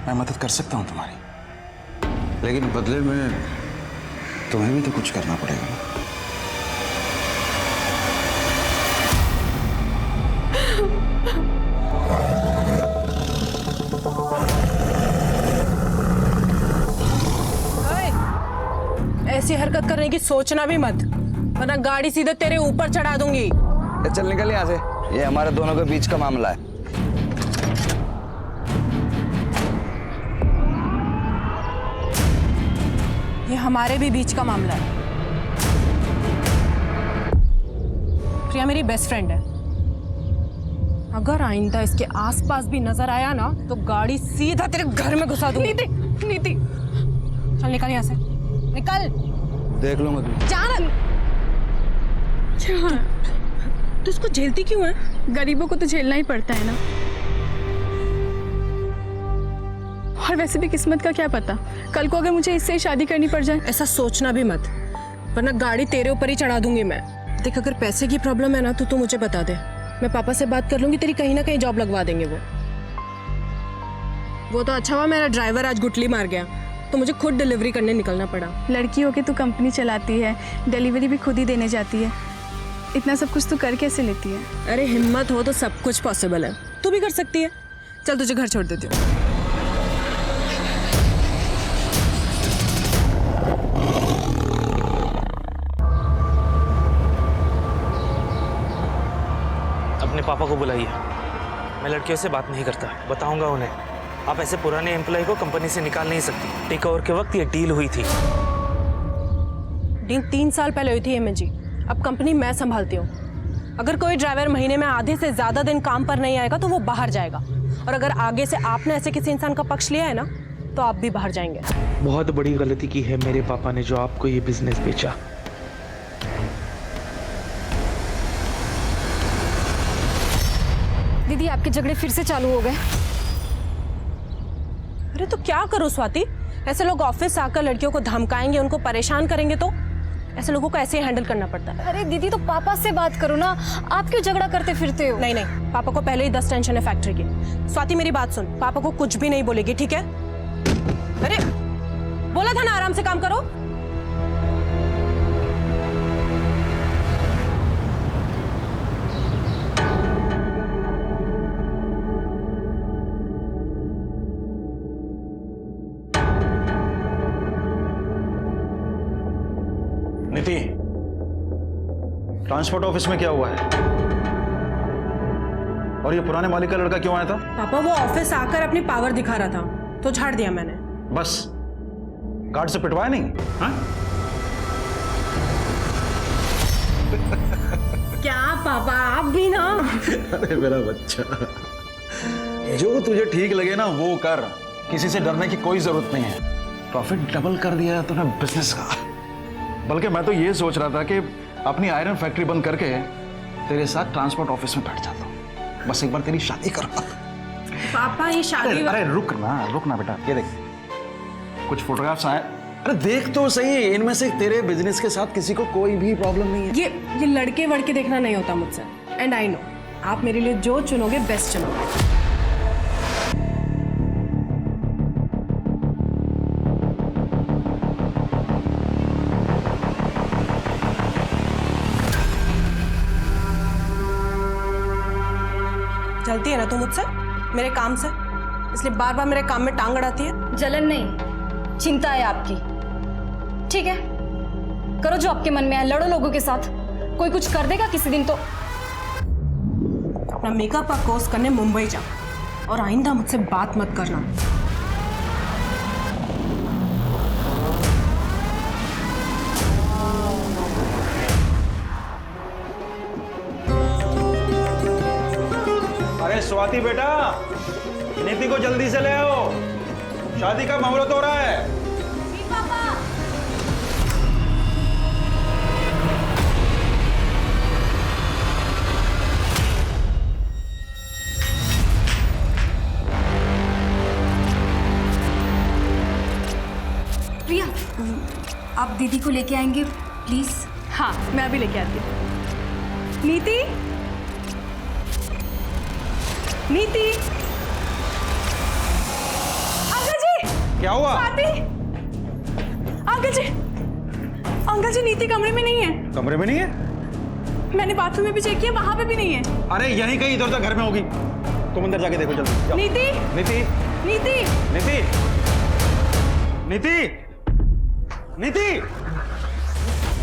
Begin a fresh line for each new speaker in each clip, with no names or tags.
मैं मदद कर सकता हूँ तुम्हारी, लेकिन बदले में तुम्हें भी तो कुछ करना पड़ेगा ना।
ऐसी हरकत करने की सोचना भी मत, वरना गाड़ी सीधे तेरे ऊपर चढ़ा दूंगी।
चल निकल यहाँ से, ये हमारे दोनों के बीच का मामला है।
ये हमारे भी बीच का मामला है। प्रिया मेरी बेस्ट फ्रेंड है, अगर आइंदा इसके आसपास भी नजर आया ना तो गाड़ी सीधा तेरे घर में घुसा दूंगी। नीति, नीति, चल निकल यहाँ से, निकल।
देख लूंगा तुम।
जान। तू उसको झेलती क्यों है?
गरीबों को तो झेलना ही पड़ता है ना। और वैसे भी किस्मत का क्या पता, कल को अगर मुझे इससे ही शादी करनी पड़ जाए।
ऐसा सोचना भी मत, वरना गाड़ी तेरे ऊपर ही चढ़ा दूंगी मैं। देख, अगर पैसे की प्रॉब्लम है ना तो तू मुझे बता दे, मैं पापा से बात कर लूंगी, तेरी कहीं ना कहीं जॉब लगवा देंगे वो तो अच्छा हुआ मेरा ड्राइवर आज गुटली मार गया, तो मुझे खुद डिलीवरी करने निकलना पड़ा।
लड़की होके तू कंपनी चलाती है, डिलीवरी भी खुद ही देने जाती है, इतना सब कुछ तू कर कैसे लेती है?
अरे हिम्मत हो तो सब कुछ पॉसिबल है, तू भी कर सकती है। चल तुझे घर छोड़ देती हूँ।
अपने पापा को बुलाइए, मैं लड़कियों से बात नहीं करता, बताऊंगा उन्हें। आप ऐसे पुराने एम्प्लॉय को कंपनी से निकाल नहीं सकती। टेक ओवर के वक्त ये डील हुई थी।
डील 3 साल पहले हुई थी हेमंत जी, अब कंपनी मैं संभालती हूँ। अगर कोई ड्राइवर महीने में आधे से ज्यादा दिन काम पर नहीं आएगा तो वो बाहर जाएगा, और अगर आगे से आपने ऐसे किसी इंसान का पक्ष लिया है ना तो आप भी बाहर जाएंगे।
बहुत बड़ी गलती की है मेरे पापा ने जो आपको ये बिजनेस बेचा।
दीदी आपके झगड़े फिर से चालू हो गए।
अरे तो क्या करूं स्वाति, ऐसे लोग ऑफिस आकर लड़कियों को धमकाएंगे, उनको परेशान करेंगे, तो ऐसे लोगों को ऐसे ही हैंडल करना पड़ता है।
अरे दीदी तो पापा से बात करो ना, आप क्यों झगड़ा करते फिरते हो?
नहीं नहीं, पापा को पहले ही 10 टेंशन है फैक्ट्री की। स्वाति मेरी बात सुन, पापा को कुछ भी नहीं बोलेगी, ठीक है? अरे बोला था ना आराम से काम करो।
नीति, ट्रांसपोर्ट ऑफिस में क्या हुआ है? और ये पुराने मालिक का लड़का क्यों आया था?
पापा वो ऑफिस आकर अपनी पावर दिखा रहा था तो झाड़ दिया मैंने।
बस गार्ड से पिटवाया नहीं? हाँ?
क्या पापा आप भी ना।
अरे मेरा बच्चा, जो तुझे ठीक लगे ना वो कर, किसी से डरने की कोई जरूरत नहीं है। प्रॉफिट डबल कर दिया तूने बिजनेस का। बल्कि मैं तो ये सोच रहा था कि अपनी आयरन फैक्ट्री बंद करके तेरे साथ ट्रांसपोर्ट ऑफिस में बैठ जाता हूँ, बस एक बार तेरी शादी करो।
पापा ये शादी।
अरे रुक ना बेटा, ये देख कुछ फोटोग्राफ्स आए। अरे देख तो सही, इनमें से तेरे बिजनेस के साथ किसी को कोई भी प्रॉब्लम नहीं है।
ये लड़के वड़के देखना नहीं होता मुझसे, एंड आई नो आप मेरे लिए जो चुनोगे बेस्ट चुनोगे। चलती है ना तू मुझसे, मेरे काम से, इसलिए बार बार मेरे काम में टांग अड़ाती है।
जलन नहीं, चिंता है आपकी। ठीक है, करो जो आपके मन में है, लड़ो लोगों के साथ, कोई कुछ कर देगा किसी दिन तो।
अपना मेकअप का कोर्स करने मुंबई जा, और आइंदा मुझसे बात मत करना।
अरे स्वाति बेटा, नीति को जल्दी से ले आओ, शादी का मुहूर्त हो रहा है।
प्रिया, आप दीदी को लेके आएंगे प्लीज?
हाँ, मैं अभी लेके आती हूँ। नीति, नीति,
क्या हुआ?
अंकल जी नीति कमरे में नहीं है।
कमरे में नहीं है?
मैंने बाथरूम में भी चेक किया, वहां पे भी नहीं है।
अरे यहीं कहीं इधर उधर घर में होगी। तुम अंदर जाके देखो जल्दी। जाओ।
नीति
नीति
नीति
नीति नीति नीति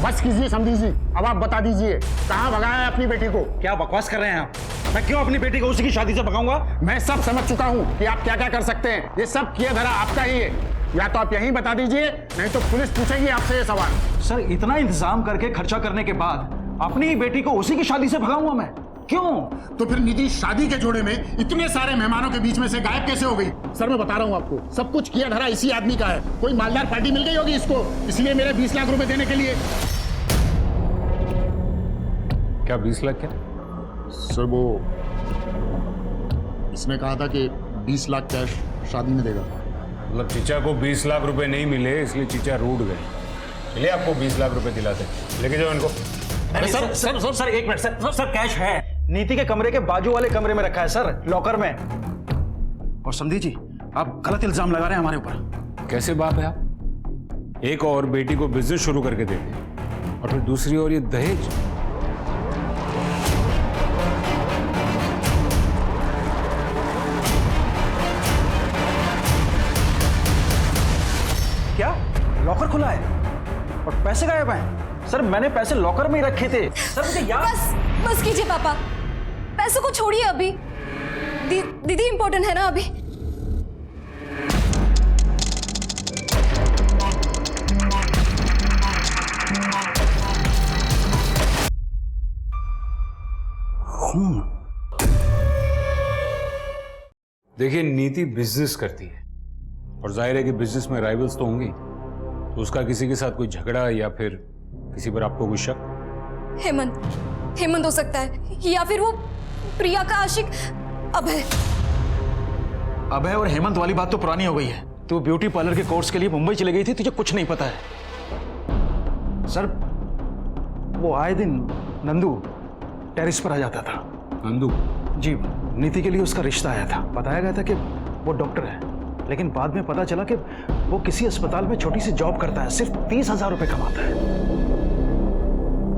बस कीजिए समझी जी, अब आप बता दीजिए कहाँ भगाया है अपनी बेटी को।
क्या बकवास कर रहे हैं आप? मैं क्यों अपनी बेटी को उसी की शादी से भगाऊंगा?
मैं सब समझ चुका हूँ कि आप क्या क्या कर सकते हैं। ये सब किया धरा आपका ही है। या तो आप यहीं बता दीजिए, नहीं तो पुलिस पूछेगी आपसे ये सवाल।
सर इतना इंतजाम करके खर्चा करने के बाद अपनी ही बेटी को उसी की शादी से भगाऊंगा मैं? क्यों?
तो फिर निधि शादी के जोड़े में इतने सारे मेहमानों के बीच में से गायब कैसे हो गई? सर मैं बता रहा हूँ आपको, सब कुछ किया धरा इसी आदमी का है। कोई मालदार पार्टी मिल गई होगी इसको, इसलिए मेरे 20 लाख रुपए देने के लिए।
क्या 20 लाख क्या?
सर वो इसने कहा था कि 20 लाख कैश शादी में देगा।
मतलब चीचा को 20 लाख रुपए नहीं मिले इसलिए चीचा रूठ गए। चलिए आपको 20 लाख रुपए दिलाते, लेके जाओ इनको।
अरे सर एक मिनट सर कैश है नीति के कमरे के बाजू वाले कमरे में रखा है सर, लॉकर में। और समझी जी आप गलत इल्जाम लगा रहे हैं हमारे ऊपर।
कैसे बाप है आप? एक और बेटी को बिजनेस शुरू करके देते और फिर दूसरी ओर ये दहेज।
क्या लॉकर खुला है और पैसे गायब हैं? सर मैंने पैसे लॉकर में ही रखे थे सर, मुझे याद।
बस कीजिए पापा, पैसों को छोड़िए अभी। दीदी इंपॉर्टेंट है ना अभी।
देखिए नीति बिजनेस करती है और जाहिर है कि बिजनेस में राइवल्स तो होंगी, तो उसका किसी के साथ कोई झगड़ा या फिर किसी पर आपको कोई शक?
हेमंत हो सकता है, या फिर वो प्रिया का आशिक अभय।
अभय और हेमंत वाली बात तो पुरानी हो गई है। तू ब्यूटी पार्लर के कोर्स के लिए मुंबई चली गई थी, तुझे कुछ नहीं पता है। सर वो आए दिन नंदू टेरिस पर आ जाता था।
नंदू?
जी, नीति के लिए उसका रिश्ता आया था। बताया गया था कि वो डॉक्टर है, लेकिन बाद में पता चला कि वो किसी अस्पताल में छोटी सी जॉब करता है, सिर्फ 30,000 रुपए कमाता है।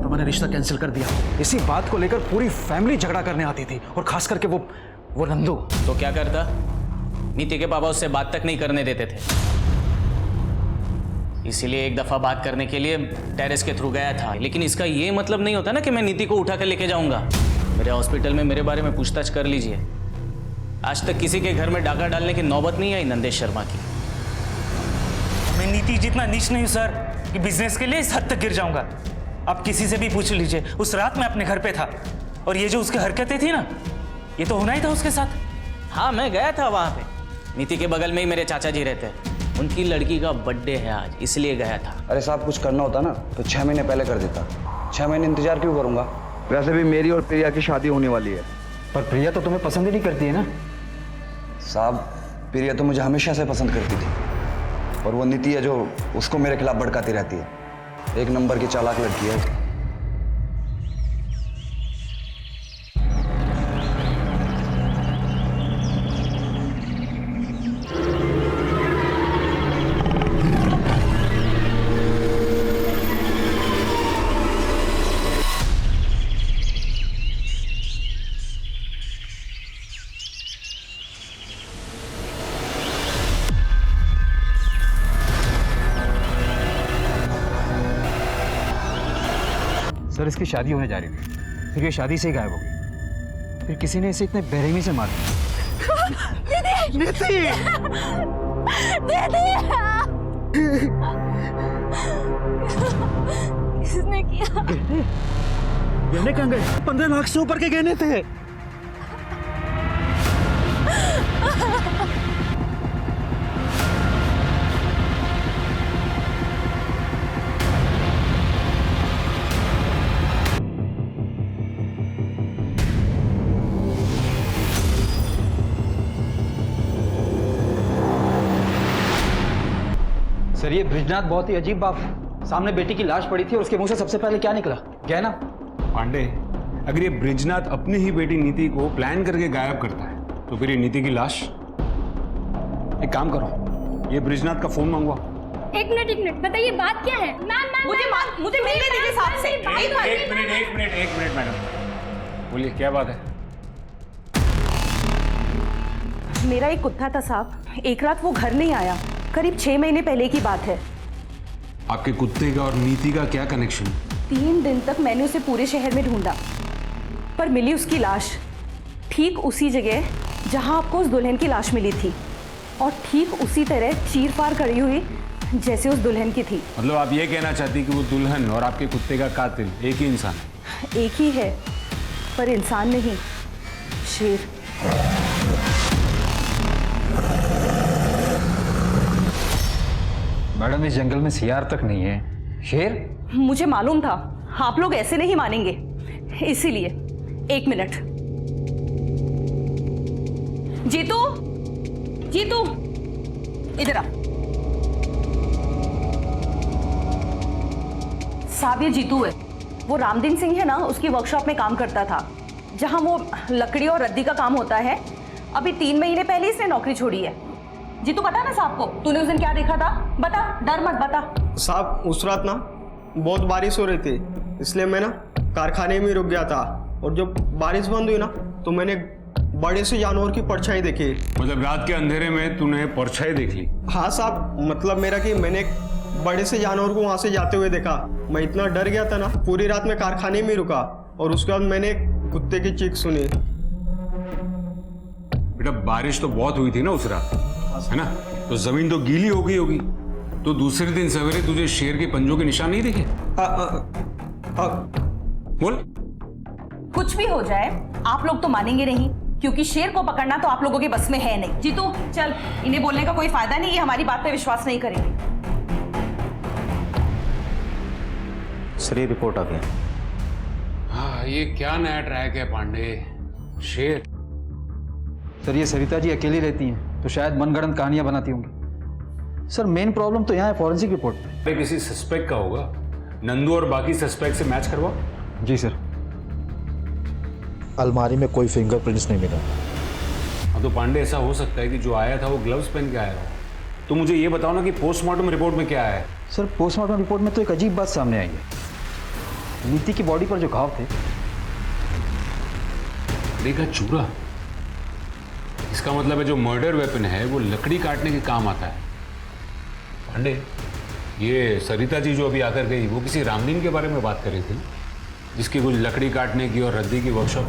तो मैंने रिश्ता कैंसिल कर दिया। इसी बात को लेकर पूरी फैमिली झगड़ा करने आती थी, और खास करके वो नंदू।
तो क्या करता? नीति के पापा उससे बात तक नहीं करने देते थे, इसीलिए एक दफा बात करने के लिए टेरेस के थ्रू गया था। लेकिन इसका ये मतलब नहीं होता ना कि मैं नीति को उठा कर लेके जाऊंगा। मेरे हॉस्पिटल में मेरे बारे में पूछताछ कर लीजिए। आज तक किसी के घर में डाका डालने की नौबत नहीं आई नंदेश शर्मा की।
मैं नीति जितना नीच नहीं हूं सर कि बिजनेस के लिए इस हद तक गिर जाऊंगा। आप किसी से भी पूछ लीजिए, उस रात मैं अपने घर पे था और ये जो उसकी हरकतें थी ना, ये तो होना ही था उसके साथ।
हाँ मैं गया था वहां पे, नीति के बगल में ही मेरे चाचा जी रहते हैं, उनकी लड़की का बर्थडे है आज, इसलिए गया था।
अरे साहब कुछ करना होता ना तो 6 महीने पहले कर देता। 6 महीने इंतजार क्यों करूंगा? वैसे भी मेरी और प्रिया की शादी होने वाली है।
पर प्रिया तो तुम्हें पसंद ही नहीं करती है ना?
साहब प्रिया तो मुझे हमेशा से पसंद करती थी, और वो नीति है जो उसको मेरे खिलाफ भड़काती रहती है। एक नंबर की चालाक लड़की है।
सर इसकी शादी होने जा रही थी, फिर ये शादी से ही गायब हो गई। फिर किसी ने इसे इतने बेरहमी से मार दिया। नीति!
किसने किया?
गहने कहाँ गए? 15 लाख से ऊपर के गहने थे।
सर ये ब्रिजनाथ बहुत ही अजीब बात। सामने बेटी की लाश पड़ी थी और उसके मुंह से सबसे पहले क्या निकला? गहना।
पांडे, अगर ये ब्रिजनाथ अपनी ही बेटी नीति को प्लान करके गायब करता है तो फिर ये नीति की लाश? एक काम करो, ये ब्रिजनाथ का फोन मंगवा।
एक मिनट बताइए बात क्या है? मैम
मुझे मिलने दीजिए साहब से।
एक मिनट मैडम, बोलिए क्या बात है?
मेरा एक कुत्ता था साहब, एक रात वो घर नहीं आया। करीब 6 महीने पहले की बात है।
आपके कुत्ते का और नीति का क्या कनेक्शन?
3 दिन तक मैंने उसे पूरे शहर में ढूंढा, पर मिली उसकी लाश ठीक उसी जगह जहां आपको उस दुल्हन की लाश मिली थी, और ठीक उसी तरह चीर-फाड़ करी हुई जैसे उस दुल्हन की थी।
मतलब आप ये कहना चाहती कि वो दुल्हन और आपके कुत्ते का कातिल एक ही इंसान है?
एक ही है, पर इंसान नहीं, शेर।
मैडम इस जंगल में सियार तक नहीं है, शेर?
मुझे मालूम था आप लोग ऐसे नहीं मानेंगे, इसीलिए। 1 मिनट। जीतू, जीतू, इधर आ। साहब ये जीतू है, वो रामदीन सिंह है ना, उसकी वर्कशॉप में काम करता था, जहां वो लकड़ी और रद्दी का काम होता है। अभी 3 महीने पहले इसने नौकरी छोड़ी है। जीतू बता ना साहब को, तूने उस दिन क्या देखा था? बता, डर मत, बता।
साहब उस रात ना बहुत बारिश हो रही थी, इसलिए मैं ना कारखाने में रुक गया था, और जब बारिश बंद हुई ना तो मैंने बड़े से जानवर की परछाई देखी।
मतलब रात के अंधेरे में तूने परछाई देख ली?
हाँ साहब, मतलब मेरा कि मैंने एक बड़े से जानवर को वहां से जाते हुए देखा। मैं इतना डर गया था ना, पूरी रात में कारखाने में रुका, और उसके बाद मैंने कुत्ते की चीख सुनी।
बेटा बारिश तो बहुत हुई थी ना उस रात, है ना? तो जमीन तो गीली हो गई होगी, तो दूसरे दिन सवेरे तुझे शेर के पंजों के निशान नहीं दिखे? बोल।
कुछ भी हो जाए आप लोग तो मानेंगे नहीं, क्योंकि शेर को पकड़ना तो आप लोगों के बस में है नहीं। जीतू चल, इन्हें बोलने का कोई फायदा नहीं, ये हमारी बात पे विश्वास नहीं करेंगे।
सर ये रिपोर्ट आ गया।
हाँ, ये क्या नया ट्रैक है पांडे? शेर?
सर ये सरिता जी अकेली रहती हैं, तो शायद मनगढ़ंत कहानियां बनाती होंगी। सर मेन प्रॉब्लम तो यहाँ है फॉरेंसिक रिपोर्ट पे।
किसी सस्पेक्ट का होगा, नंदू और बाकी सस्पेक्ट से मैच करवा।
जी सर।
अलमारी में कोई फिंगरप्रिंट्स नहीं मिला।
हाँ तो पांडे ऐसा हो सकता है कि जो आया था वो ग्लव्स पहन के आया हो। तो मुझे ये बताओ ना कि पोस्टमार्टम रिपोर्ट में क्या है?
सर पोस्टमार्टम रिपोर्ट में तो एक अजीब बात सामने आई है। नीति की बॉडी पर जो घाव थे,
देखा चूरा। इसका मतलब है जो मर्डर वेपन है वो लकड़ी काटने के काम आता है। पांडे, ये सरिता जी जो अभी आकर गई वो किसी रामदीन के बारे में बात कर रही थी, जिसकी कुछ लकड़ी काटने की और रद्दी की वर्कशॉप।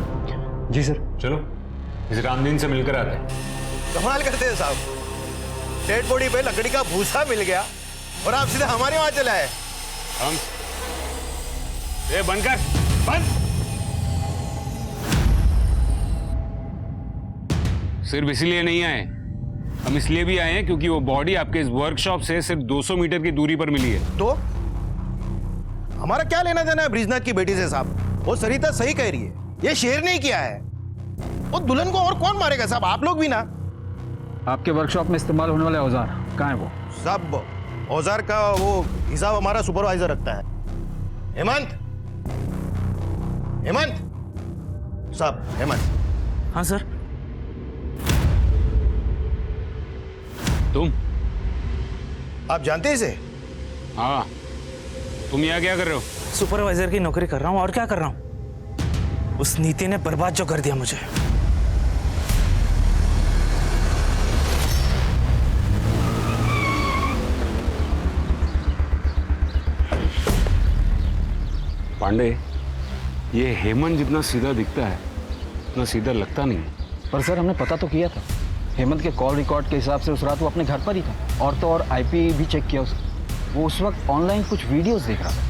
जी सर।
चलो इस रामदीन से मिलकर आते हैं।
कमाल करते हैं साहब, डेड बॉडी पे लकड़ी का भूसा मिल गया और आप सीधे हमारे वहां चले आए।
हम ये बंद कर, बंद। सिर्फ इसलिए नहीं आए, हम इसलिए भी आए हैं क्योंकि वो बॉडी आपके इस वर्कशॉप से सिर्फ 200 मीटर की दूरी पर मिली है।
तो हमारा क्या लेना देना है ब्रिजनाथ की बेटी से साहब? वो सरिता सही कह रही है, ये शेर नहीं किया है। वो दुल्हन को और कौन मारेगा साहब? आप लोग भी ना।
आपके वर्कशॉप में इस्तेमाल होने वाले औजार कहाँ है वो?
साहब औजार का वो हिसाब हमारा सुपरवाइजर रखता है, हेमंत। हेमंत साहब, हेमंत।
हाँ सर।
तुम?
आप जानते हैं इसे?
हाँ। तुम यहाँ क्या कर रहे हो?
सुपरवाइजर की नौकरी कर रहा हूँ, और क्या कर रहा हूँ? उस नीति ने बर्बाद जो कर दिया मुझे।
पांडे, ये हेमंत जितना सीधा दिखता है उतना सीधा लगता नहीं है।
पर सर हमने पता तो किया था, हेमंत के कॉल रिकॉर्ड के हिसाब से उस रात वो अपने घर पर ही था, और तो और आईपी भी चेक किया उसने। वो उस वक्त ऑनलाइन कुछ वीडियोस देख रहा था।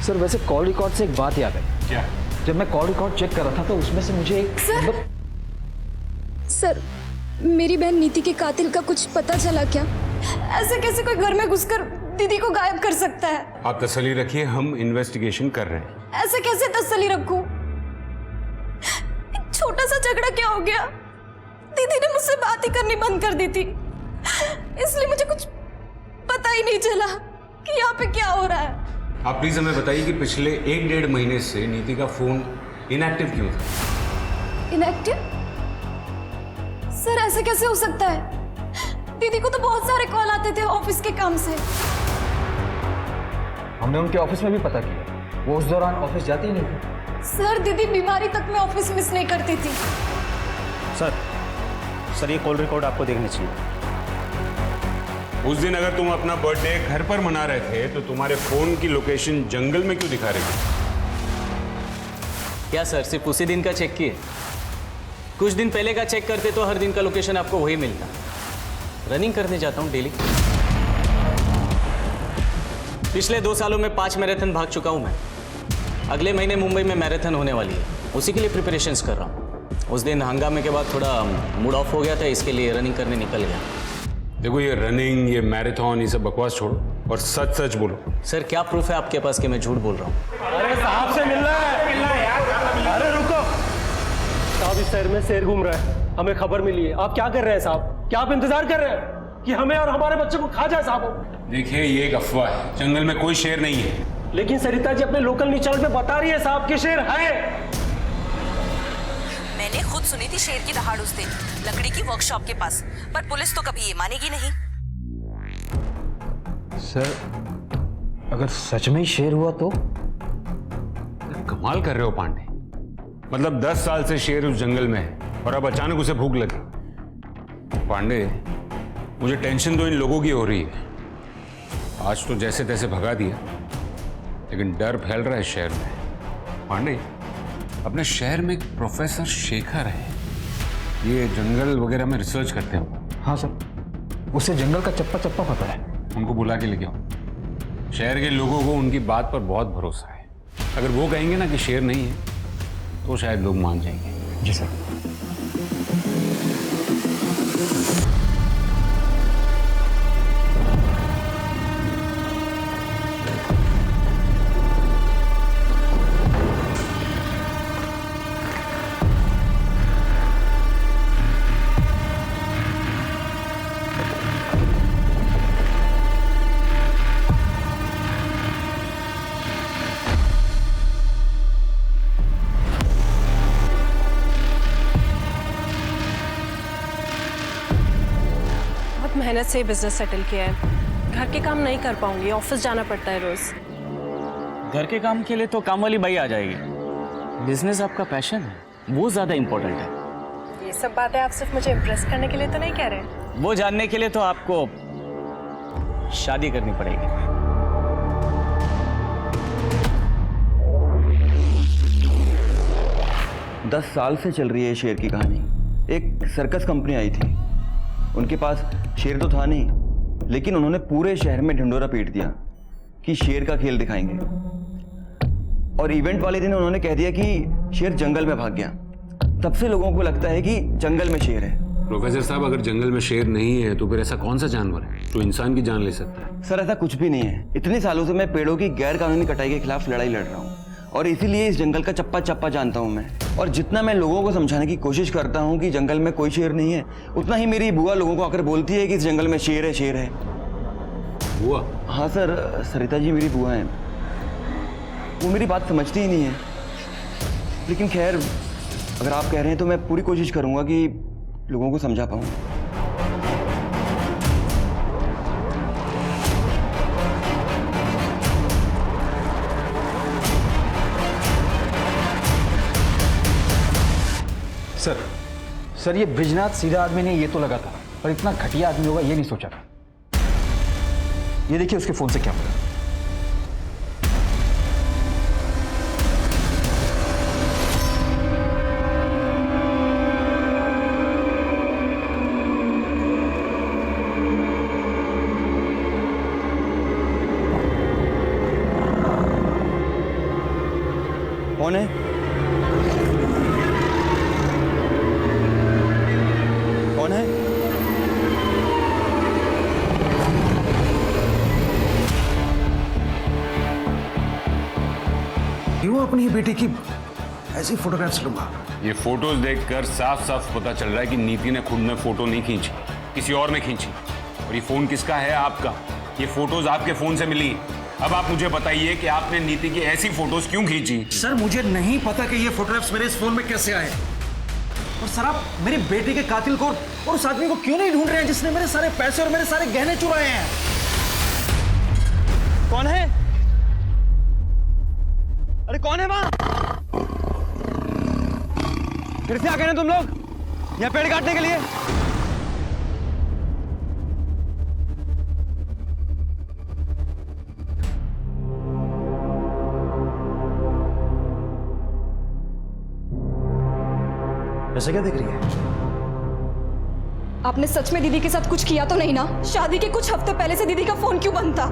सर वैसे कॉल रिकॉर्ड से एक बात याद है।
क्या?
जब मैं कॉल रिकॉर्ड चेक कर रहा था तो उसमें से मुझे एक
सर मेरी बहन नीति के कातिल का कुछ पता चला क्या? ऐसे कैसे कोई घर में घुसकर दीदी को गायब कर सकता है?
आप तसल्ली रखिए, हम इन्वेस्टिगेशन कर रहे हैं।
ऐसे कैसे तसल्ली रखूं? छोटा सा झगड़ा क्या हो गया? दीदी ने मुझसे बात ही करनी बंद कर दी थी, इसलिए मुझे कुछ पता ही नहीं चला कि यहाँ पे क्या हो रहा है।
आप प्लीज हमें बताइए कि पिछले 1-1.5 महीने से नीति का फोन इनएक्टिव क्यों था?
इनएक्टिव? सर ऐसे कैसे हो सकता है? दीदी को तो बहुत सारे कॉल आते थे ऑफिस के काम से।
हमने उनके ऑफिस में भी पता किया, वो उस दौरान ऑफिस जाती ही नहीं थी।
सर दीदी बीमारी तक में ऑफिस मिस नहीं करती थी।
सर ये कॉल रिकॉर्ड आपको देखनी चाहिए।
उस दिन अगर तुम अपना बर्थडे घर पर मना रहे थे तो तुम्हारे फोन की लोकेशन जंगल में क्यों दिखा रही थी?
क्या सर सिर्फ उसी दिन का चेक किए? कुछ दिन पहले का चेक करते तो हर दिन का लोकेशन आपको वही मिलता। रनिंग करने जाता हूँ डेली। पिछले 2 सालों में 5 मैराथन भाग चुका हूँ मैं। अगले महीने मुंबई में मैराथन होने वाली है, उसी के लिए प्रिपरेशंस कर रहा हूँ। उस दिन हंगामे के बाद थोड़ा मूड ऑफ हो गया था, इसके लिए रनिंग करने निकल गया।
देखो ये रनिंग, ये मैराथन, ये सब बकवास छोड़ो और सच सच बोलो।
सर क्या प्रूफ है आपके पास कि मैं झूठ बोल रहा हूँ?
अरे साहब से मिलना है यार। अरे रुको साहब, इस शहर में शेर घूम रहा है, हमें खबर मिली है। आप क्या कर रहे हैं साहब? क्या आप इंतजार कर रहे हैं कि हमें और हमारे बच्चे को खा जाए साहब?
देखिए ये एक अफवाह है, जंगल में कोई शेर नहीं है।
लेकिन सरिता जी अपने लोकल न्यूज चैनल पे बता रही है साहब कि शेर है।
मैंने खुद सुनी थी शेर की दहाड़ उस दिन लकड़ी की वर्कशॉप के पास, पर पुलिस तो कभी ये मानेगी नहीं।
सर अगर सच में ही शेर हुआ तो?
कमाल कर रहे हो पांडे, मतलब 10 साल से शेर उस जंगल में है और अब अचानक उसे भूख लगी। पांडे मुझे टेंशन तो इन लोगों की हो रही है। आज तो जैसे तैसे भगा दिया, लेकिन डर फैल रहा है शहर में। पांडे अपने शहर में एक प्रोफेसर शेखर है, ये जंगल वगैरह में रिसर्च करते हैं।
हाँ सर, उसे जंगल का चप्पा चप्पा पता है।
उनको बुला के लेके आओ। शहर के लोगों को उनकी बात पर बहुत भरोसा है। अगर वो कहेंगे ना कि शेर नहीं है तो शायद लोग मान जाएंगे।
जी सर।
मेहनत से बिजनेस सेटल किया है। घर के काम नहीं कर पाऊंगी, ऑफिस जाना पड़ता है रोज।
घर के काम के लिए तो काम वाली बाई आ जाएगी। बिजनेस आपका पैशन है, वो ज्यादा इंपॉर्टेंट है।
ये सब बातें आप सिर्फ मुझे इम्प्रेस करने के लिए तो नहीं कह रहे?
वो जानने के लिए तो आपको शादी करनी पड़ेगी।
दस साल से चल रही है शेर की कहानी। एक सर्कस कंपनी आई थी, उनके पास शेर तो था नहीं, लेकिन उन्होंने पूरे शहर में ढिंडोरा पीट दिया कि शेर का खेल दिखाएंगे। और इवेंट वाले दिन उन्होंने कह दिया कि शेर जंगल में भाग गया। तब से लोगों को लगता है कि जंगल में शेर है।
प्रोफेसर साहब, अगर जंगल में शेर नहीं है तो फिर ऐसा कौन सा जानवर है जो इंसान की जान ले सकता है?
सर ऐसा कुछ भी नहीं है। इतने सालों से मैं पेड़ों की गैर कानूनी कटाई के खिलाफ लड़ाई लड़ रहा हूँ और इसीलिए इस जंगल का चप्पा चप्पा जानता हूँ मैं। और जितना मैं लोगों को समझाने की कोशिश करता हूँ कि जंगल में कोई शेर नहीं है, उतना ही मेरी बुआ लोगों को आकर बोलती है कि इस जंगल में शेर है, शेर है।
बुआ?
हाँ सर, सरिता जी मेरी बुआ हैं। वो मेरी बात समझती ही नहीं है। लेकिन खैर, अगर आप कह रहे हैं तो मैं पूरी कोशिश करूँगा कि लोगों को समझा पाऊँ।
सर ये ब्रिजनाथ सीधा आदमी नहीं, ये तो लगा था, पर इतना घटिया आदमी होगा ये नहीं सोचा था। ये देखिए उसके फोन से क्या मिला।
कौन है? कौन है?
क्यों अपनी बेटी की ऐसी फोटोग्राफ्स लूंगा?
ये फोटोज देखकर साफ साफ पता चल रहा है कि नीति ने खुद में फोटो नहीं खींची, किसी और ने खींची। और ये फोन किसका है? आपका। ये फोटोज आपके फोन से मिली। अब आप मुझे बताइए कि आपने नीति की ऐसी फोटोज क्यों खींची?
सर मुझे नहीं पता कि ये फोटोग्राफ्स मेरे इस फोन में कैसे आए। और सर आप मेरी बेटी के कातिल को और उस आदमी को क्यों नहीं ढूंढ रहे हैं जिसने मेरे सारे पैसे और मेरे सारे गहने चुराए हैं?
कौन है? अरे कौन है वहां? फिर से आ गए ना तुम लोग यहाँ पेड़ काटने के लिए?
ऐसे क्या दिख रही है?
आपने सच में दीदी के साथ कुछ किया तो नहीं ना? शादी के कुछ हफ्ते पहले से दीदी का फोन क्यों बंद था?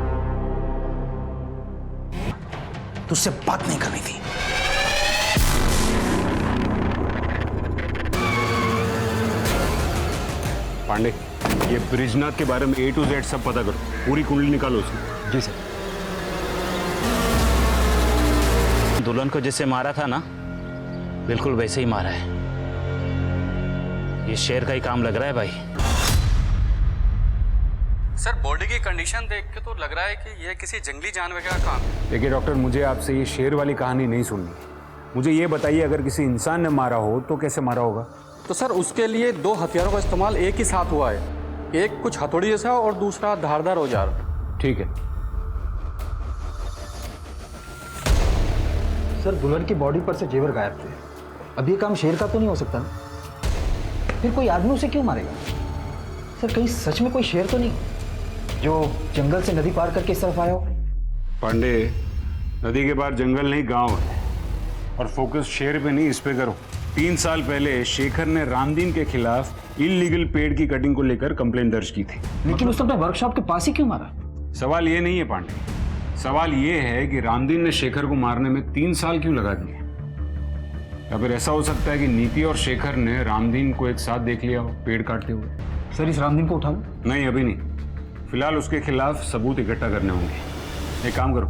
तुझसे बात नहीं करनी थी।
पांडे, ये ब्रिजनाथ के बारे में A to Z सब पता करो, पूरी कुंडली निकालो उसकी।
जी सर।
दुल्हन को जैसे मारा था ना, बिल्कुल वैसे ही मारा है। ये शेर का ही काम लग रहा है भाई।
सर बॉडी की कंडीशन देख के तो लग रहा है कि यह किसी जंगली जानवर का काम है।
देखिए डॉक्टर, मुझे आपसे ये शेर वाली कहानी नहीं सुननी। मुझे ये बताइए, अगर किसी इंसान ने मारा हो तो कैसे मारा होगा?
तो सर उसके लिए 2 हथियारों का इस्तेमाल एक ही साथ हुआ है, एक कुछ हथौड़ी जैसा और दूसरा धारदार औजार।
ठीक है।
सर दुल्हन की बॉडी पर से जेवर गायब थे। अब ये काम शेर का तो नहीं हो सकता ना? फिर कोई आदमी उसे क्यों मारेगा? सर कहीं सच में कोई शेर तो नहीं जो जंगल से नदी पार करके इस तरफ आया हो?
पांडे, नदी के पार जंगल नहीं गांव है, और फोकस शेर पे नहीं इस पे करो। 3 साल पहले शेखर ने रामदीन के खिलाफ इलीगल पेड़ की कटिंग को लेकर कंप्लेंट दर्ज की थी।
लेकिन उसने अपने वर्कशॉप के पास ही क्यों मारा?
सवाल ये नहीं है पांडे, सवाल ये है कि रामदीन ने शेखर को मारने में 3 साल क्यों लगा दिए? या फिर ऐसा हो सकता है कि नीति और शेखर ने रामदीन को एक साथ देख लिया हो पेड़ काटते हुए।
सर इस रामदीन को उठा लो।
नहीं, अभी नहीं, फिलहाल उसके खिलाफ सबूत इकट्ठा करने होंगे। एक काम करो,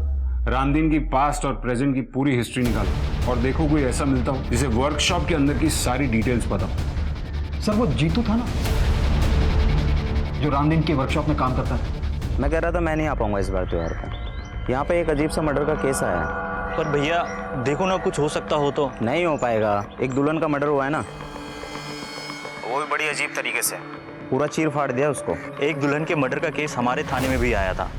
रामदीन की पास्ट और प्रेजेंट की पूरी हिस्ट्री निकालो और देखो कोई ऐसा मिलता हो जिसे वर्कशॉप के अंदर की सारी डिटेल्स पता हो।
सर वो जीतू था ना जो रामदीन की वर्कशॉप में काम करता था?
मैं कह रहा था मैं नहीं आ पाऊंगा इस बार त्योहार पर। यहाँ पे एक अजीब सा मर्डर का केस आया है।
पर भैया देखो ना, कुछ हो सकता हो तो।
नहीं हो पाएगा। एक दुल्हन का मर्डर हुआ है ना, वो भी बड़ी अजीब तरीके से, पूरा चीर फाड़ दिया उसको।
एक दुल्हन के मर्डर का केस हमारे थाने में भी आया था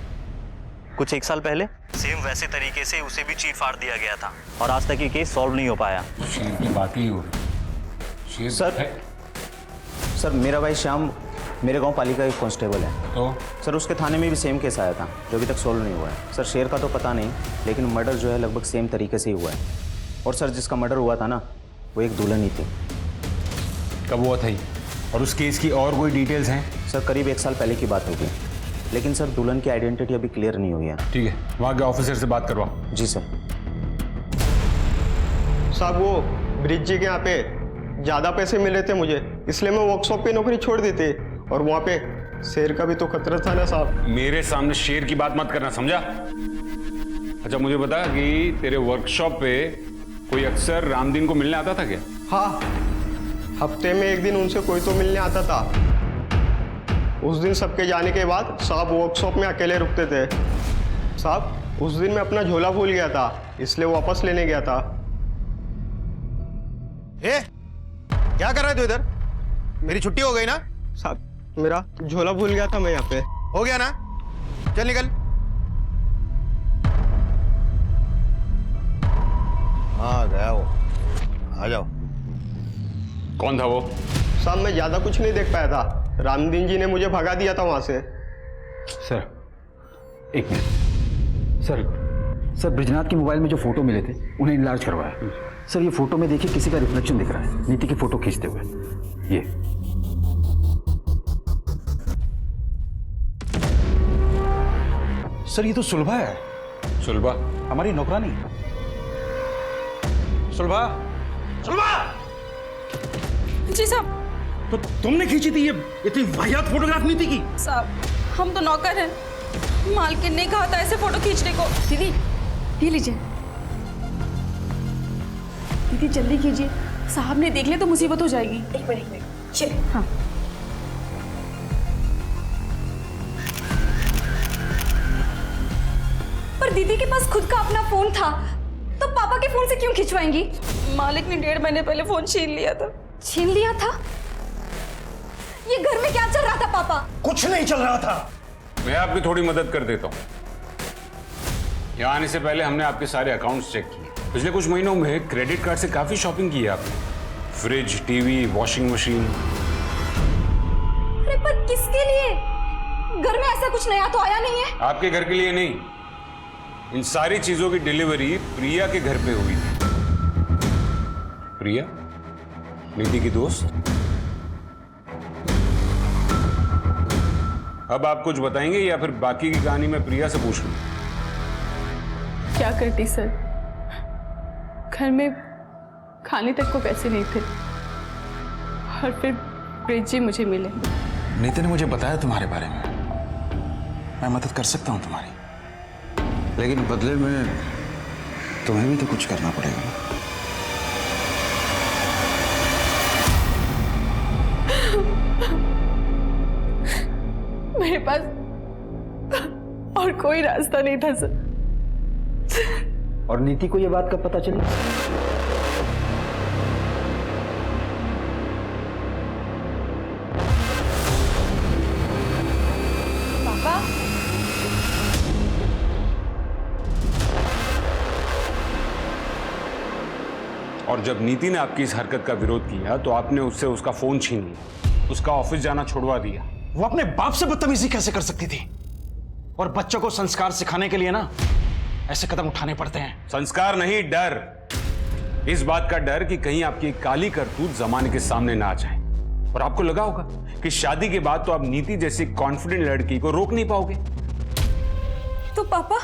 कुछ 1 साल पहले। सेम वैसे तरीके से उसे भी चीर फाड़ दिया गया था और आज तक ये केस सॉल्व नहीं हो पाया।
शेर की बात ही हो।
सर मेरा भाई श्याम मेरे गांव पालिका एक कांस्टेबल है।
तो
सर उसके थाने में भी सेम केस आया था जो अभी तक सॉल्व नहीं हुआ है। सर शेर का तो पता नहीं, लेकिन मर्डर जो है लगभग सेम तरीके से ही हुआ है। और सर जिसका मर्डर हुआ था ना, वो एक दुल्हन ही थी।
कब हुआ था ये? और उस केस की और कोई डिटेल्स हैं?
सर करीब 1 साल पहले की बात होगी, लेकिन सर दुल्हन की आइडेंटिटी अभी क्लियर नहीं हुई है।
ठीक है, वहाँ के ऑफिसर से बात करवाओ।
जी सर।
साहब वो ब्रिज जी के यहाँ पे ज़्यादा पैसे मिले थे मुझे, इसलिए मैं वर्कशॉप पे नौकरी छोड़ दी थी। और वहाँ पे शेर का भी तो खतरा था ना साहब।
मेरे सामने शेर की बात मत करना, समझा? अच्छा मुझे बता कि तेरे वर्कशॉप पे कोई अक्सर रामदीन को मिलने आता था क्या?
हाँ, हफ्ते में 1 दिन उनसे कोई तो मिलने आता था। उस दिन सबके जाने के बाद साहब वर्कशॉप में अकेले रुकते थे। साहब उस दिन मैं अपना झोला भूल गया था, इसलिए वापस लेने गया था।
क्या कर रहे तू इधर? मेरी छुट्टी हो गई ना?
साहब मेरा झोला भूल गया था मैं यहाँ पे।
हो गया ना? चल निकल। हाँ गया वो। आ जाओ।
कौन था वो?
साहब मैं ज्यादा कुछ नहीं देख पाया था, रामदीन जी ने मुझे भगा दिया था वहां से।
सर एक मिनट। सर ब्रिजनाथ के मोबाइल में जो फोटो मिले थे उन्हें इनलार्ज करवाया। सर ये फोटो में देखिए किसी का रिफ्लेक्शन दिख रहा है, नीति की फोटो खींचते हुए। ये
सर ये तो सुलभा है।
सुलभा?
हमारी नौकरानी। सुलभा, सुलभा!
जी साहब।
तो तुमने खींची थी ये इतनी वाहियात फोटोग्राफ नीति की?
साहब हम तो नौकर हैं, मालकिन ने कहा था ऐसे फोटो खींचने को।
दीदी ये लीजिए। दीदी जल्दी कीजिए, साहब ने देख लिया तो मुसीबत हो जाएगी।
एक मिनट चल।
हाँ
पर दीदी के पास खुद का अपना फोन था, तो पापा के फोन से क्यों खिंचवाएंगी? मालिक ने 1.5 महीने पहले फोन छीन लिया था। छीन लिया था? ये घर में क्या चल रहा था पापा?
कुछ नहीं चल रहा था।
मैं आपकी थोड़ी मदद कर देता हूँ। यहाँ आने से पहले हमने आपके सारे अकाउंट्स चेक किए। पिछले कुछ महीनों में क्रेडिट कार्ड से काफी शॉपिंग की है आपने। Fridge, TV, washing machine.
अरे पर किसके लिए? घर में ऐसा कुछ नया तो आया नहीं है।
आपके घर के लिए नहीं, इन सारी चीजों की डिलीवरी प्रिया के घर पे हुई थी। प्रिया, नीति की दोस्त। अब आप कुछ बताएंगे या फिर बाकी की कहानी मैं प्रिया से पूछ लूं?
क्या करती सर, घर में खाने तक को पैसे नहीं थे और फिर ब्रिज जी मुझे मिले।
नीति ने मुझे बताया तुम्हारे बारे में। मैं मदद कर सकता हूं तुम्हारी, लेकिन बदले में तुम्हें भी तो कुछ करना पड़ेगा ना।
मेरे पास और कोई रास्ता नहीं था सर।
और नीति को यह बात कब पता चली?
पापा,
और जब नीति ने आपकी इस हरकत का विरोध किया तो आपने उससे उसका फोन छीन लिया, उसका ऑफिस जाना छुड़वा दिया।
वो अपने बाप से बदतमीजी कैसे कर सकती थी? और बच्चों को संस्कार सिखाने के लिए ना ऐसे कदम उठाने पड़ते हैं।
संस्कार नहीं, डर। इस बात का डर कि कहीं आपकी काली करतूत जमाने के सामने ना आ जाए। और आपको लगा होगा कि शादी के बाद तो आप नीति जैसी कॉन्फिडेंट लड़की को रोक नहीं पाओगे।
तो पापा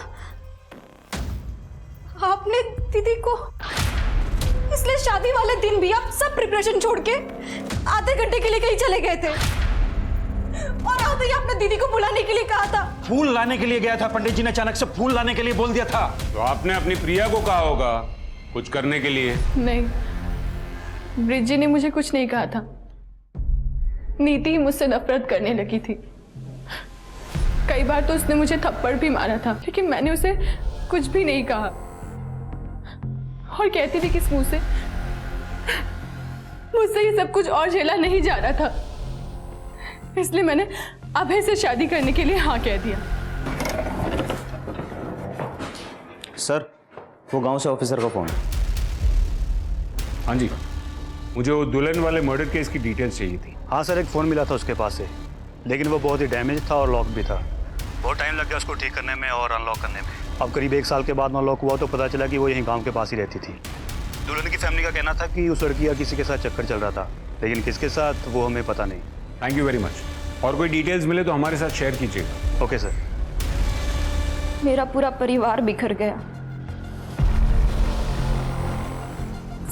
आपने दीदी को, इसलिए शादी वाले दिन भी आप सब प्रिपरेशन छोड़ के आधे घंटे के लिए कहीं चले गए थे और आधे ही आपने दीदी को बुलाने के लिए कहा था।
फूल लाने के लिए गया था। पंडित जी ने अचानक से फूल लाने के लिए बोल दिया था।
तो आपने अपनी प्रिया को कहा होगा कुछ करने के लिए।
नहीं, ब्रिज जी ने मुझे कुछ नहीं कहा था। नीति मुझसे नफरत करने लगी थी। कई बार तो उसने मुझे थप्पड़ भी मारा था, लेकिन मैंने उसे कुछ भी नहीं कहा और कहती थी कि इस मुंह से मुझसे ये सब कुछ और झेला नहीं जा रहा था, इसलिए मैंने अभय से शादी करने के लिए हाँ कह दिया।
सर, वो गांव से ऑफिसर का फोन।
हाँ जी, मुझे वो दुल्हन वाले मर्डर केस की डिटेल्स चाहिए थी।
हाँ सर, एक फ़ोन मिला था उसके पास से, लेकिन वो बहुत ही डैमेज था और लॉक भी था। बहुत टाइम लग गया उसको ठीक करने में और अनलॉक करने में। अब करीब 1 साल के बाद अनलॉक हुआ तो पता चला कि वो यहीं गांव के पास ही रहती थी। दुल्हन की फैमिली का कहना था कि उस लड़की का किसी के साथ चक्कर चल रहा था, लेकिन किसके साथ वो हमें पता नहीं।
Thank you very much. और कोई डिटेल्स मिले तो हमारे साथ शेयर कीजिएगा।
Okay sir.
मेरा पूरा परिवार बिखर गया।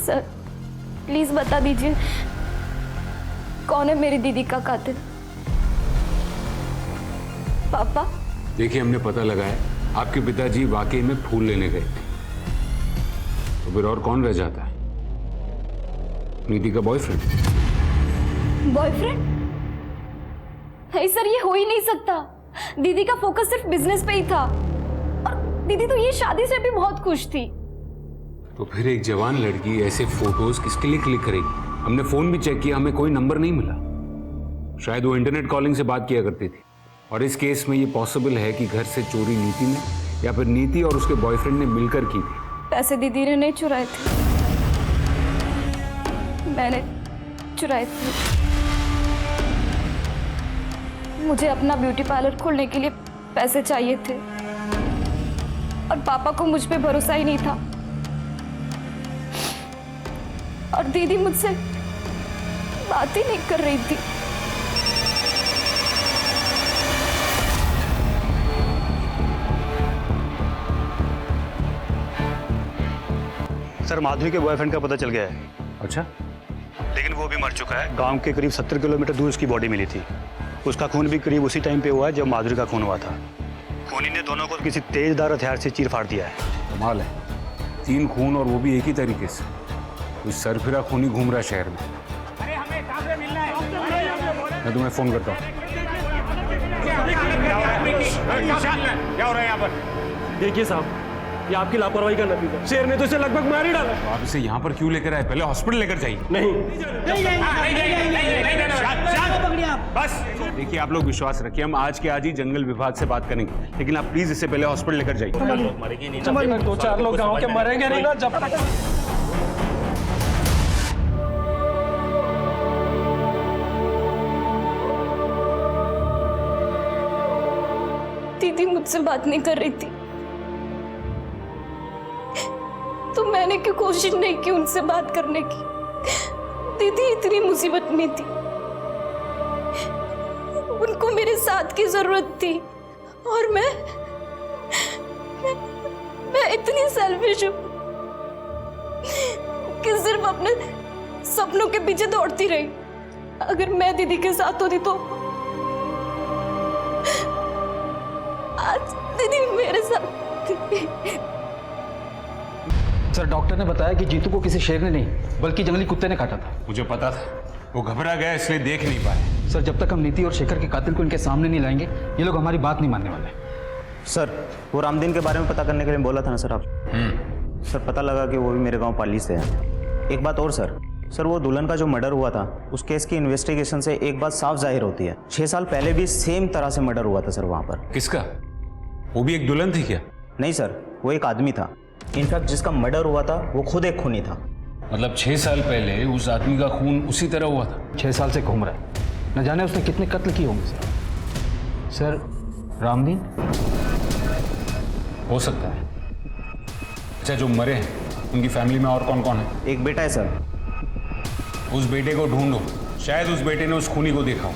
सर प्लीज बता दीजिए कौन है मेरी दीदी का कातिल? पापा,
देखिए, हमने पता लगाया आपके पिताजी वाकई में फूल लेने गए थे। तो फिर और कौन रह जाता है? नीति का बॉयफ्रेंड।
बॉयफ्रेंड? नहीं सर, ये हो ही नहीं सकता। दीदी का फोकस सिर्फ बिजनेस पे ही था और दीदी तो ये शादी से भी बहुत खुश थी।
तो फिर एक जवान लड़की ऐसे फोटोज किसके लिए क्लिक करेगी? हमने फोन भी चेक किया, हमें कोई नंबर नहीं मिला। शायद वो इंटरनेट कॉलिंग से बात किया करती थी। और इस केस में ये पॉसिबल है कि घर से चोरी नीति ने या फिर नीति और उसके बॉयफ्रेंड ने मिलकर की थी।
पैसे दीदी ने नहीं चुराए थे, मैंने चुराए थे। मुझे अपना ब्यूटी पार्लर खोलने के लिए पैसे चाहिए थे और पापा को मुझ पे भरोसा ही नहीं था और दीदी मुझसे बात ही नहीं कर रही थी।
सर, माधुरी के बॉयफ्रेंड का पता चल गया है।
अच्छा,
लेकिन वो भी मर चुका है। गांव के करीब 70 किलोमीटर दूर उसकी बॉडी मिली थी। उसका खून भी करीब उसी टाइम पे हुआ है जब माधुरी का खून हुआ था। खूनी ने दोनों को किसी तेजदार हथियार से चीर फाड़ दिया है।
कमाल है, 3 खून और वो भी एक ही तरीके से। कोई सरफिरा खूनी घूम रहा है शहर में। मैं तुम्हें फोन करता हूँ।
क्या हो रहा है यहाँ पर?
देखिए साहब,
ये आपकी लापरवाही का नतीजा। शेर ने तो इसे लगभग मार ही डाला।
तो आप इसे यहाँ पर क्यों लेकर आए? पहले हॉस्पिटल लेकर जाइए।
नहीं
बस देखिए, आप लोग विश्वास रखिए, हम आज के आज ही जंगल विभाग से बात करेंगे, लेकिन आप प्लीज इसे पहले हॉस्पिटल लेकर जाइए।
2-4 लोग गांव के मरेंगे नहीं ना जब तक।
दीदी मुझसे बात नहीं कर रही थी तो मैंने क्यों कोशिश नहीं की उनसे बात करने की। दीदी इतनी मुसीबत में थी, उनको मेरे साथ की जरूरत थी और मैं इतनी सेल्फिश हूं कि सिर्फ अपने सपनों के पीछे दौड़ती रही। अगर मैं दीदी के साथ होती तो आज दीदी मेरे साथ थी।
सर डॉक्टर ने बताया कि जीतू को किसी शेर ने नहीं बल्कि जंगली कुत्ते ने काटा था।
मुझे पता था, वो घबरा गया इसलिए देख नहीं पाए।
सर जब तक हम नीति और शेखर के कातिल को इनके सामने नहीं लाएंगे ये लोग हमारी बात नहीं मानने वाले।
सर वो रामदीन के बारे में पता करने के लिए बोला था ना सर आप। सर पता लगा कि वो भी मेरे गांव पाली से है। एक बात और सर वो दुल्हन का जो मर्डर हुआ था उस केस की इन्वेस्टिगेशन से एक बात साफ जाहिर होती है, 6 साल पहले भी सेम तरह से मर्डर हुआ था सर वहाँ पर।
किसका? वो भी एक दुल्हन थी क्या?
नहीं सर, वो एक आदमी था। इनफैक्ट जिसका मर्डर हुआ था वो खुद एक खूनी था।
मतलब 6 साल पहले उस आदमी का खून उसी तरह हुआ था?
6 साल से घूम रहा है, न जाने उसने कितने कत्ल किए होंगे सर। सर रामदीन
हो सकता है। अच्छा जो मरे हैं उनकी फैमिली में और कौन कौन है?
एक बेटा है सर।
उस बेटे को ढूंढो, शायद उस बेटे ने उस खूनी को देखा हो।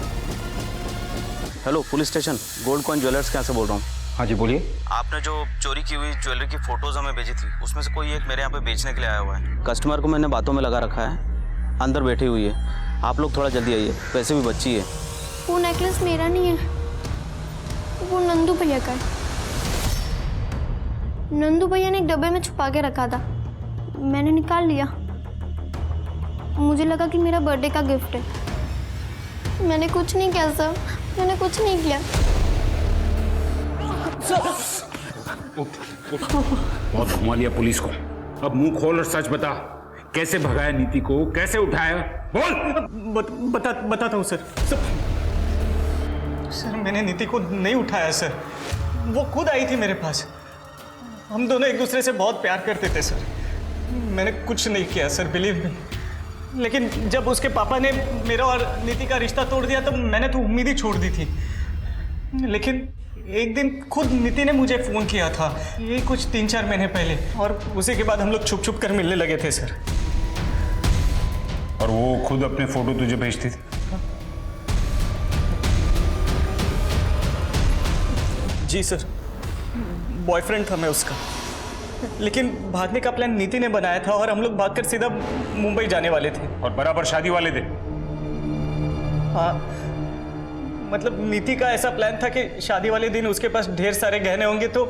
Hello police station, gold coin jewellers कहाँ से बोल रहा हूँ?
हाँ जी बोलिए।
आपने जो चोरी की हुई ज्वेलरी की फोटोज हमें भेजी थी उसमें से कोई एक मेरे यहाँ पे बेचने के लिए आया हुआ है। कस्टमर को मैंने बातों में लगा रखा है, अंदर बैठी हुई है। आप लोग थोड़ा जल्दी आइए, वैसे भी बच्ची है।
वो नेकलेस मेरा नहीं है, वो नंदू भैया का है। नंदू भैया ने एक डब्बे में छुपा के रखा था, मैंने निकाल लिया। मुझे लगा कि मेरा बर्थडे का गिफ्ट है। मैंने कुछ नहीं किया सर, मैंने कुछ नहीं किया।
बहुत घुमा लिया पुलिस को, अब मुंह खोल और सच बता, कैसे भगाया नीति को, कैसे उठाया? बोल।
बताता हूँ सर। सर मैंने नीति को नहीं उठाया सर, वो खुद आई थी मेरे पास। हम दोनों एक दूसरे से बहुत प्यार करते थे सर। मैंने कुछ नहीं किया सर, बिलीव मी। लेकिन जब उसके पापा ने मेरा और नीति का रिश्ता तोड़ दिया तो मैंने तो उम्मीद ही छोड़ दी थी। लेकिन एक दिन खुद नीति ने मुझे फ़ोन किया था, ये कुछ 3-4 महीने पहले, और उसी के बाद हम लोग छुप छुप कर मिलने लगे थे सर।
और वो खुद अपने फोटो तुझे भेजती थी?
जी सर, बॉयफ्रेंड था मैं उसका। लेकिन भागने का प्लान नीति ने बनाया था और हम लोग भागकर सीधा मुंबई जाने वाले थे।
और बराबर शादी वाले थे?
हाँ, मतलब नीति का ऐसा प्लान था कि शादी वाले दिन उसके पास ढेर सारे गहने होंगे तो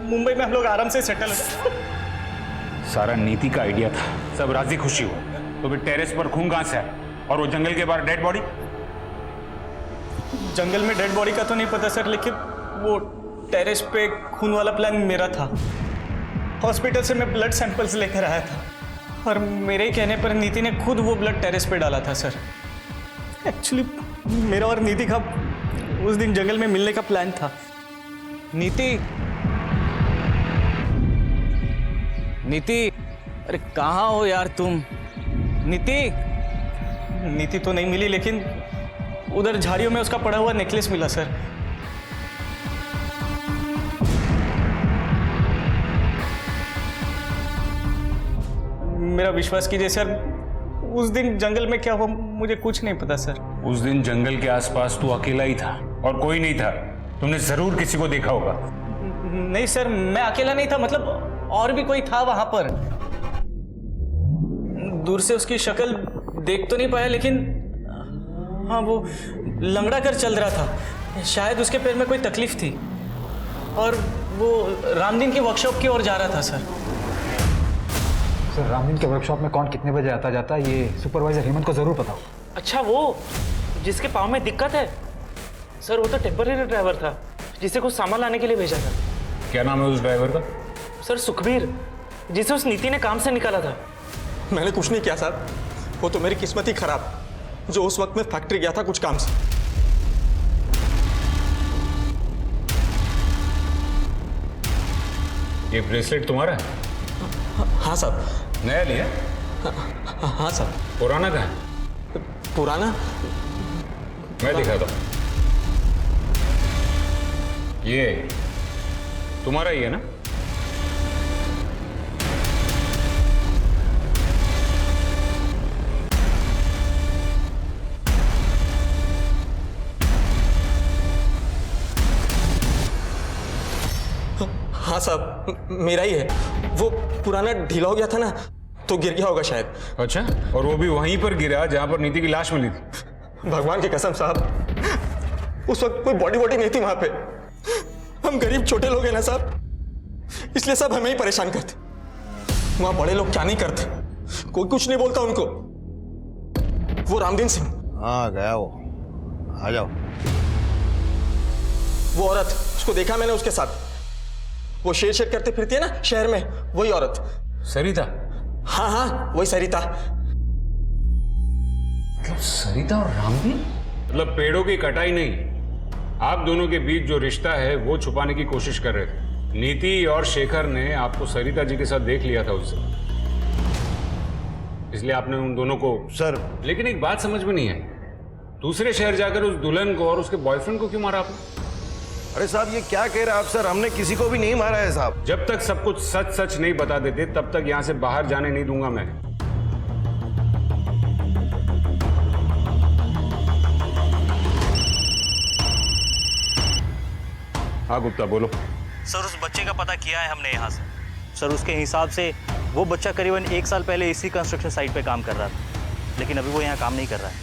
मुंबई में हम लोग आराम से सेटल हो।
सारा नीति का आइडिया था, सब राजी खुशी हो। तो फिर टेरेस पर खून कहां से आया? और वो जंगल के बाहर डेड बॉडी?
जंगल में डेड बॉडी का तो नहीं पता सर, लेकिन वो टेरेस पे खून वाला प्लान मेरा था। हॉस्पिटल से मैं ब्लड सैंपल्स लेकर आया था और मेरे ही कहने पर नीति ने खुद वो ब्लड टेरेस पे डाला था सर। एक्चुअली मेरा और नीति का उस दिन जंगल में मिलने का प्लान था।
नीति, अरे कहाँ हो यार तुम?
नीति तो नहीं मिली, लेकिन उधर झाड़ियों में उसका पड़ा हुआ नेकलेस मिला सर। मेरा विश्वास कीजिए सर, उस दिन जंगल में क्या हुआ मुझे कुछ नहीं पता सर।
उस दिन जंगल के आसपास तू अकेला ही था और कोई नहीं था। तुमने जरूर किसी को देखा होगा।
नहीं सर, मैं अकेला नहीं था, मतलब और भी कोई था वहां पर। दूर से उसकी शक्ल देख तो नहीं पाया, लेकिन हाँ वो लंगड़ा कर चल रहा था। शायद उसके पैर में कोई तकलीफ थी और वो रामदीन की वर्कशॉप की ओर जा रहा था सर।
सर रामदीन के वर्कशॉप में कौन कितने बजे आता जाता है ये सुपरवाइजर हेमंत को जरूर पता हो।
अच्छा, वो जिसके पाँव में दिक्कत है सर, वो तो टेम्पररी ड्राइवर था जिसे कुछ सामान लाने के लिए भेजा था।
क्या नाम है उस ड्राइवर का?
सर सुखबीर, जिसे उस नीति ने काम से निकाला था।
मैंने कुछ नहीं किया सर, वो तो मेरी किस्मत ही खराब, जो उस वक्त मैं फैक्ट्री गया था कुछ काम से।
ये ब्रेसलेट तुम्हारा है?
हाँ सर।
नया लिया?
हाँ सर।
पुराना कहाँ है?
पुराना
मैं दिखाता हूँ। ये तुम्हारा ही है ना?
हाँ साहब, मेरा ही है। वो पुराना ढीला हो गया था ना, तो गिर गया होगा शायद।
अच्छा, और वो भी वहीं पर गिरा जहां पर नीति की लाश मिली थी?
भगवान की कसम साहब, उस वक्त कोई बॉडी नहीं थी वहां पे। हम गरीब छोटे लोग हैं ना साहब, इसलिए सब हमें ही परेशान करते। वहां बड़े लोग क्या नहीं करते, कोई कुछ नहीं बोलता उनको। वो रामदीन सिंह।
हाँ गया वो, आ जाओ।
वो औरत, उसको देखा मैंने उसके साथ, वो शेर शेर करते फिरती है ना शहर में, वही औरत।
सरिता?
हाँ हाँ, वही सरिता।
मतलब सरिता और रामदीन? मतलब पेड़ों की कटाई नहीं, आप दोनों के बीच जो रिश्ता है वो छुपाने की कोशिश कर रहे थे। नीति और शेखर ने आपको सरिता जी के साथ देख लिया था उससे, इसलिए आपने उन दोनों को।
सर
लेकिन एक बात समझ में नहीं आई, दूसरे शहर जाकर उस दुल्हन को और उसके बॉयफ्रेंड को क्यों मारा आपने?
अरे साहब ये क्या कह रहे हैं आप सर, हमने किसी को भी नहीं मारा है साहब।
जब तक सब कुछ सच सच नहीं बता देते तब तक यहां से बाहर जाने नहीं दूंगा मैं। हाँ गुप्ता बोलो।
सर उस बच्चे का पता किया है हमने यहाँ से। सर उसके हिसाब से वो बच्चा करीबन 1 साल पहले इसी कंस्ट्रक्शन साइट पे काम कर रहा था, लेकिन अभी वो यहाँ काम नहीं कर रहा है।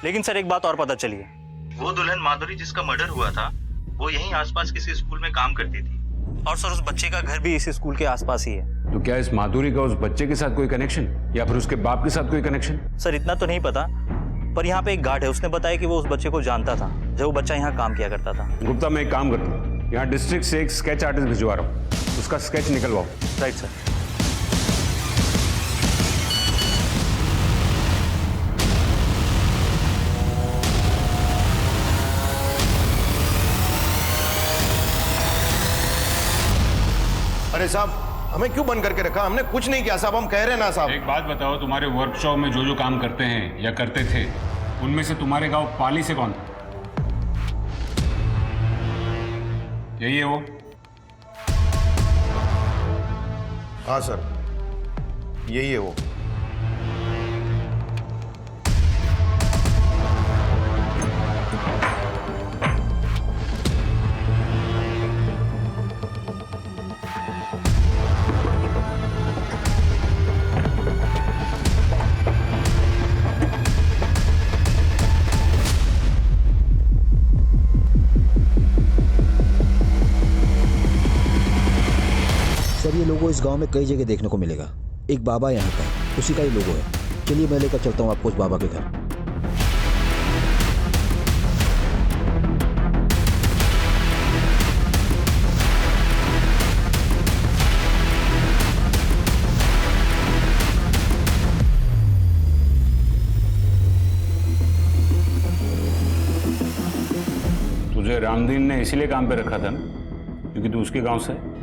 लेकिन सर एक बात और पता चली है, वो दुल्हन माधुरी जिसका मर्डर हुआ था वो यहीं आसपास किसी स्कूल में काम करती थी, और सर उस बच्चे का घर भी इसी स्कूल के आसपास ही है।
तो क्या इस माधुरी का उस बच्चे के साथ कोई कनेक्शन, या फिर उसके बाप के साथ कोई कनेक्शन?
सर इतना तो नहीं पता, पर यहाँ पे एक गार्ड है, उसने बताया कि वो उस बच्चे को जानता था जब वो बच्चा यहाँ काम किया करता था।
गुप्ता मैं एक काम करता हूँ, यहाँ डिस्ट्रिक्ट से एक स्केच आर्टिस्ट भिजवा रहा हूँ, उसका स्केच निकलवाओ।
Right sir.
अरे साहब हमें क्यों बंद करके रखा, हमने कुछ नहीं किया साहब, हम कह रहे हैं ना साहब।
एक बात बताओ, तुम्हारे वर्कशॉप में जो जो काम करते हैं या करते थे, उनमें से तुम्हारे गांव पाली से कौन था? यही है वो?
हाँ सर यही है वो।
सर ये लोगो इस गांव में कई जगह देखने को मिलेगा। एक बाबा यहाँ का, उसी का ही लोगो है। चलिए मैं लेकर चलता हूँ आपको उस बाबा के घर।
तुझे रामदीन ने इसीलिए काम पे रखा था ना, क्योंकि तू उसके गांव से है?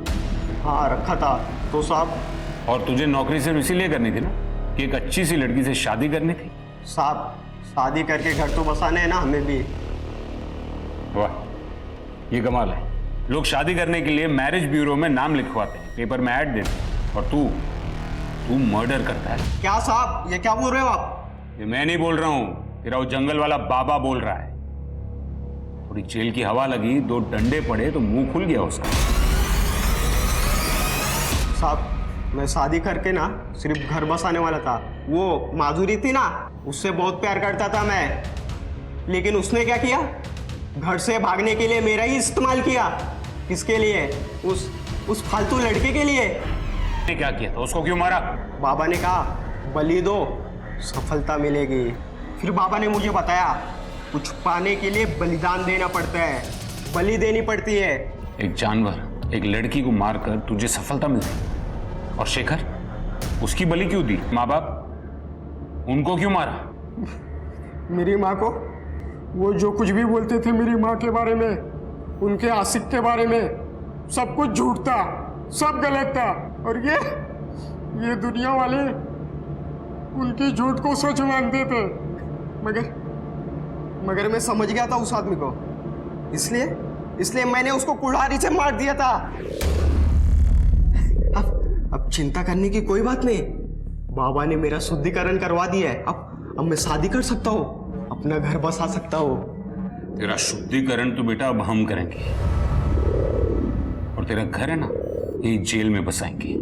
हाँ रखा था तो साहब।
और तुझे नौकरी सिर्फ इसीलिए करनी थी ना कि एक अच्छी सी लड़की से शादी करनी थी?
साहब शादी करके घर तो बसाने हैं ना हमें भी।
वाह ये कमाल है, लोग शादी करने के लिए मैरिज ब्यूरो में नाम लिखवाते हैं, पेपर में ऐड देते हैं, और तू मर्डर करता है।
क्या साहब ये क्या बोल रहे हो आप?
ये मैं नहीं बोल रहा हूँ, तेरा वो जंगल वाला बाबा बोल रहा है। थोड़ी जेल की हवा लगी, 2 डंडे पड़े तो मुंह खुल गया उसका।
साहब मैं शादी करके ना सिर्फ घर बसाने वाला था। वो माधुरी थी ना, उससे बहुत प्यार करता था मैं, लेकिन उसने क्या किया, घर से भागने के लिए मेरा ही इस्तेमाल किया। किसके लिए? उस फालतू लड़के के लिए।
ने क्या किया था, उसको क्यों मारा?
बाबा ने कहा बलि दो, सफलता मिलेगी। फिर बाबा ने मुझे बताया कुछ पाने के लिए बलिदान देना पड़ता है, बलि देनी पड़ती है।
एक जानवर, एक लड़की को मारकर तुझे सफलता मिलती, और शेखर उसकी बलि क्यों दी? माँ बाप उनको क्यों मारा?
मेरी माँ को वो जो कुछ भी बोलते थे मेरी माँ के बारे में, उनके आशिक के बारे में, सब कुछ झूठ था, सब गलत था। और ये दुनिया वाले उनकी झूठ को सच मानते थे। मगर मैं समझ गया था उस आदमी को, इसलिए मैंने उसको कुल्हाड़ी से मार दिया था। अब चिंता करने की कोई बात नहीं, बाबा ने मेरा शुद्धिकरण करवा दिया है। अब मैं शादी कर सकता हूँ, अपना घर बसा सकता हूँ।
तेरा शुद्धिकरण तो बेटा अब हम करेंगे, और तेरा घर है ना, यही जेल में बसाएंगे।